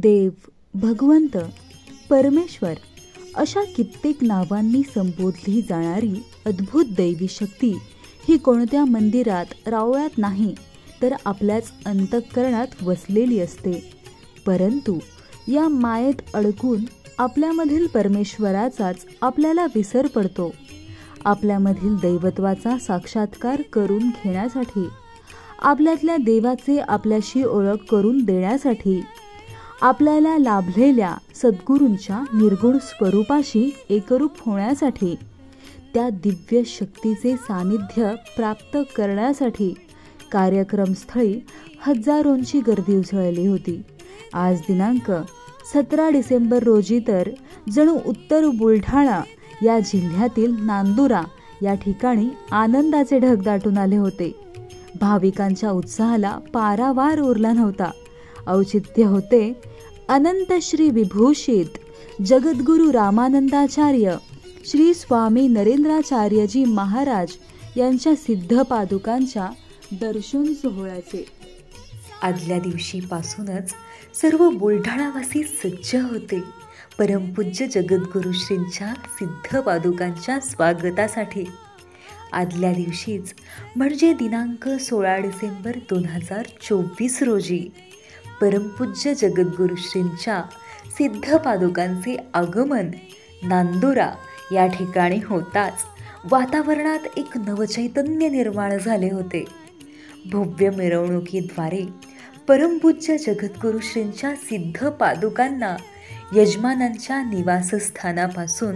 देव, भगवंत, परमेश्वर अशा कित्येक नावांनी संबोधली जाणारी अद्भुत दैवी शक्ती ही कोणत्या मंदिरात रावळ्यात नाही तर आपल्याच अंतःकरणात वसलेली असते. परंतु या मायेत अडकून आपल्यामधील परमेश्वराचाच आपल्याला विसर पडतो. आपल्यामधील दैवत्वाचा साक्षात्कार करून घेण्यासाठी, आपल्यातल्या देवाचे आपल्याशी ओळख करून देण्यासाठी, आपल्याला लाभलेल्या सद्गुरूंच्या निर्गुण स्वरूपाशी एकरूप होण्यासाठी, त्या दिव्य शक्तीचे सानिध्य प्राप्त करण्यासाठी कार्यक्रमस्थळी हजारोंची गर्दी उसळली होती. आज दिनांक 17 डिसेंबर रोजी तर जणू उत्तर बुलढाणा या जिल्ह्यातील नांदुरा या ठिकाणी आनंदाचे ढग दाटून आले होते. भाविकांच्या उत्साहाला पारावार उरला नव्हता. औचित्य होते अनंत श्री विभूषित जगद्गुरु रामानंदाचार्य श्री स्वामी नरेंद्राचार्यजी महाराज यांच्या सिद्ध पादुकांच्या दर्शन सोहळ्याचे. आदल्या दिवशीपासूनच सर्व बुलढाणावासी सज्ज होते परमपूज्य जगद्गुरुश्रींच्या सिद्ध पादुकांच्या स्वागतासाठी. आदल्या दिवशीच म्हणजे दिनांक 16 डिसेंबर 2024 रोजी परमपूज्य जगद्गुरुश्रींच्या सिद्ध पादुकांचे आगमन नांदुरा या ठिकाणी होताच वातावरणात एक नवचैतन्य निर्माण झाले होते. भव्य मिरवणुकीद्वारे परमपूज्य जगद्गुरुश्रींच्या सिद्ध पादुकांना यजमानांच्या निवासस्थानापासून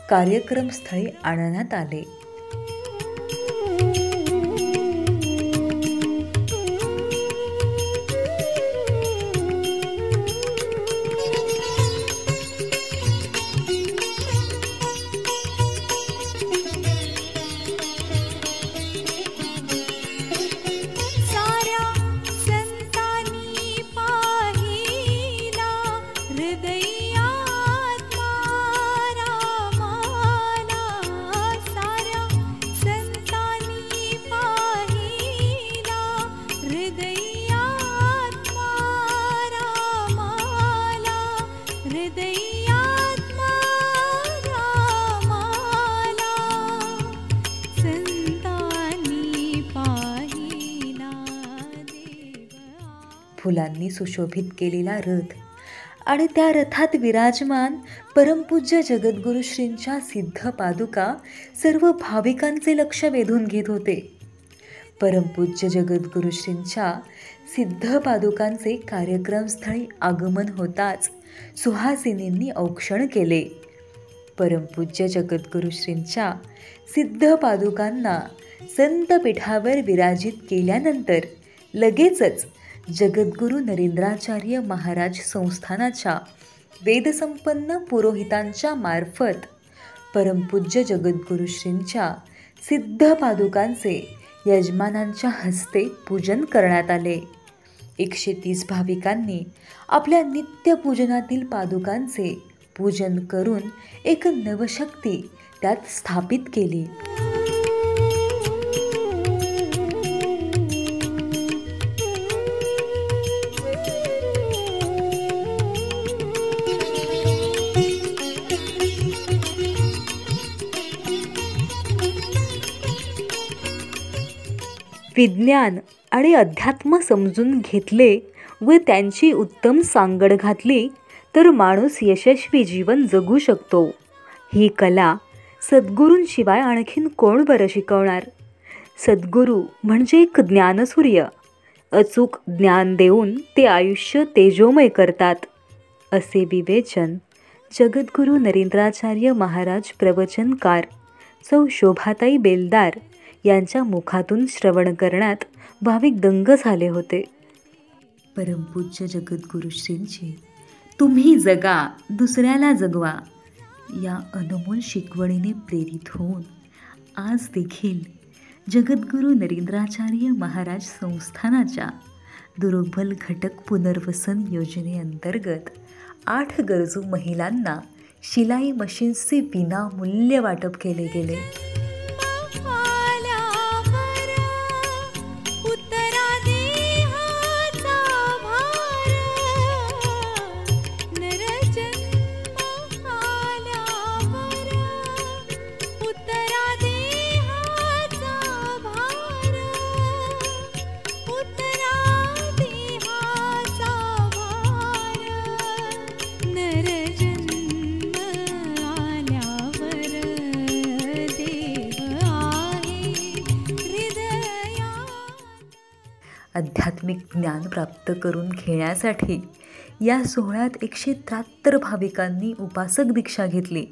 कार्यक्रमस्थळी आणण्यात आले. फुलांनी सुशोभित केलेला रथ आणि त्या रथात विराजमान परमपूज्य जगद्गुरुश्रींच्या सिद्ध पादुका सर्व भाविकांचे लक्ष वेधून घेत होते. परमपूज्य जगद्गुरुश्रींच्या सिद्ध पादुकांचे कार्यक्रमस्थळी आगमन होताच सुहासिनींनी औक्षण केले. परमपूज्य जगद्गुरुश्रींच्या सिद्ध पादुकांना संतपीठावर विराजित केल्यानंतर लगेचच जगद्गुरु नरेंद्राचार्य महाराज संस्थानाच्या वेदसंपन्न पुरोहितांच्या मार्फत परमपूज्य जगद्गुरुश्रींच्या सिद्ध पादुकांचे यजमानांच्या हस्ते पूजन करण्यात आले. 130 भाविकांनी आपल्या नित्यपूजनातील पादुकांचे पूजन करून एक नवशक्ती त्यात स्थापित केली. विज्ञान आणि अध्यात्म समजून घेतले व त्यांची उत्तम सांगड घातली तर माणूस यशस्वी जीवन जगू शकतो. ही कला सद्गुरूंशिवाय आणखीन कोण बरं शिकवणार? सद्गुरू म्हणजे एक ज्ञानसूर्य. अचूक ज्ञान देऊन ते आयुष्य तेजोमय करतात, असे विवेचन जगद्गुरू नरेंद्राचार्य महाराज प्रवचनकार सौ शोभाताई बेलदार यांच्या मुखातून श्रवण करण्यात भाविक दंग झाले होते. परमपूज्य जगद्गुरुश्रींची तुम्ही जगा, दुसऱ्याला जगवा या अनमोल शिकवणीने प्रेरित होऊन आज देखील जगद्गुरू नरेंद्राचार्य महाराज संस्थानाच्या दुर्बल घटक पुनर्वसन योजनेअंतर्गत 8 गरजू महिलांना शिलाई मशीन्सचे विनामूल्य वाटप केले गेले. आध्यात्मिक ज्ञान प्राप्त करून घेण्यासाठी या सोहळ्यात 173 भाविकांनी उपासक दीक्षा घेतली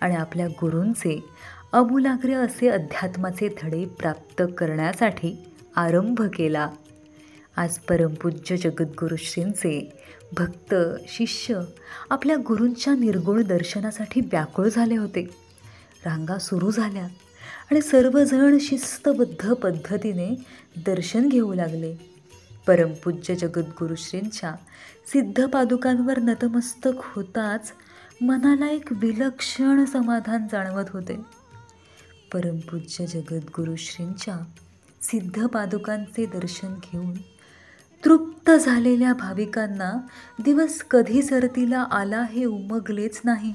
आणि आपल्या गुरूंचे आमूलाग्र असे अध्यात्माचे धडे प्राप्त करण्यासाठी आरंभ केला. आज परमपूज्य जगद्गुरू श्रींचे भक्त शिष्य आपल्या गुरूंच्या निर्गुण दर्शनासाठी व्याकुळ झाले होते. रांगा सुरू झाल्या आणि सर्वजण शिस्तबद्ध पद्धतीने दर्शन घेऊ लागले. परमपूज्य जगद्गुरू श्रींच्या सिद्ध पादुकांवर नतमस्तक होताच मनाला एक विलक्षण समाधान जाणवत होते. परमपूज्य जगद्गुरू श्रींच्या सिद्ध पादुकांचे दर्शन घेऊन तृप्त झालेल्या भाविकांना दिवस कधी सरतीला आला हे उमगलेच नाही.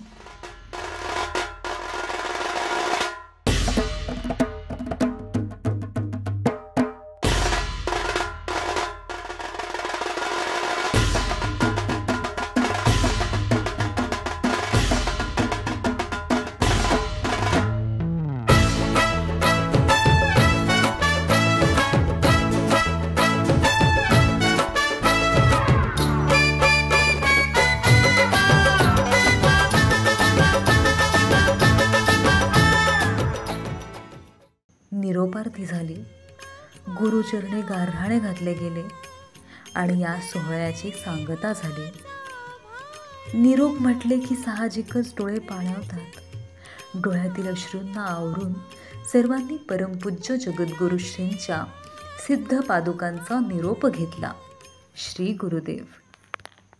निरोपार्थी झाली, गुरुचरणी गाऱ्हाणे घातले गेले आणि या सोहळ्याची सांगता झाली. निरोप म्हटले की साहजिकच डोळे पाणावतात. डोळ्यातील अश्रूंना आवरून सर्वांनी परमपूज्य जगद्गुरू श्रींच्या सिद्ध पादुकांचा निरोप घेतला. श्री गुरुदेव.